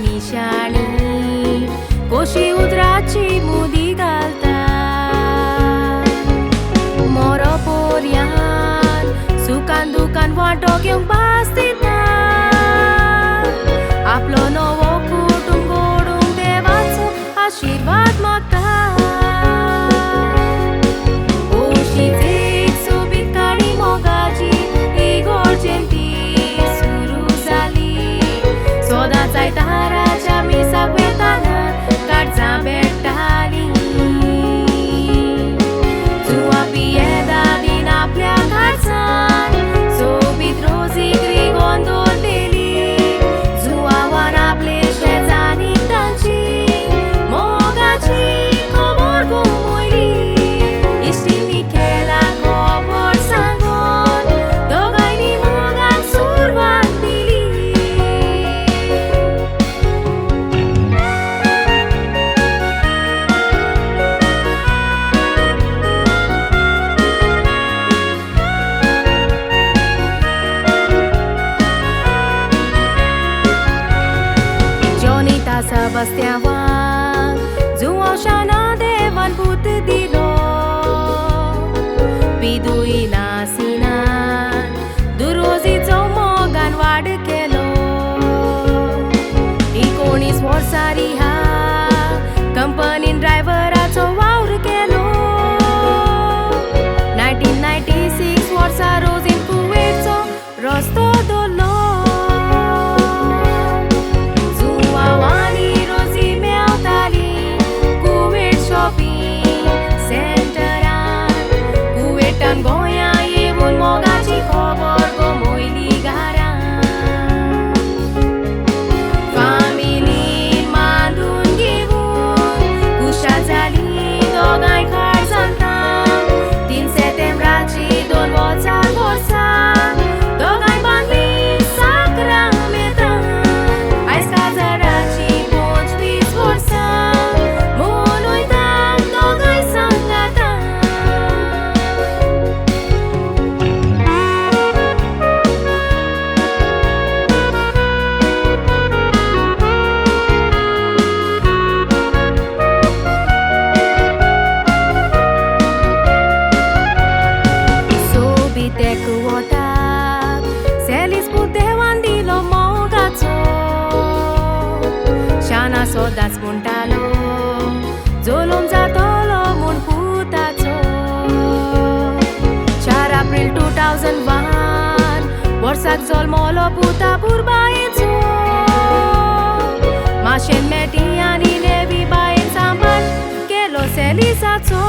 निशाणी कोशी उदराची मुदी घालता मोरो पोरयान सुकान दुकान वांटो घेवंक भास दिता आपलो नवो कुटुंब घडोवंक देवाचो आशिर्वाद मागता अशीच एक सोबीत काणी मोगाची ही गोड जयंती सुरू जाली सदांच आयताराच्या मिसाक वेताना काळजां भेट्टालीं जुवां पियेदादीन आपल्या घाटसान सोबीत रोजीक रिगोन दवरलेली जुवांवान आपले शेजारीक तांची मोगाची खबर घुमयली इश्टींनी केला खबर सांगून दोगांयनी मोगाक सुरवात दिली Johnny तासा बसत्यावांक जुवांव शाना देवान पूत दिलो पिदूय नासिनान दुरोजीचो मोगान वाड केलो 19 वर्सां रिहा कंपनीन ड्रायव्हराचो वावर केलो 1996 वर्सां रोजीन कुवेटचो रस्तो दवरलो जुवांवानी रोजी मेवताली कुवेट शॉपिंग सेंटरान कुवेटान गोंयां येवून मोगाची खबर घुमयली घरान फामिलीन मांडून घेवून खुशाल जालीं दोगांय काळजांतां 3 सप्टेंबराची 2 वर्सां दोगांय बांदलीं साकरां मेतान आयज काजाराची 25 वर्सां मनयतात दोगांय सांगातां सोबीत एकवटाक सेलीस पूत देवान दिलो मोगाचो शाना सदांच म्हणटालो जलम जातलो म्हूण पुताचो 4 एप्रिल 2001 वर्साक जल्मलो पुता पुरबायेचो माशेन मेटी आनी नेवी बायेन सांबाळ केलो सेलिसाचो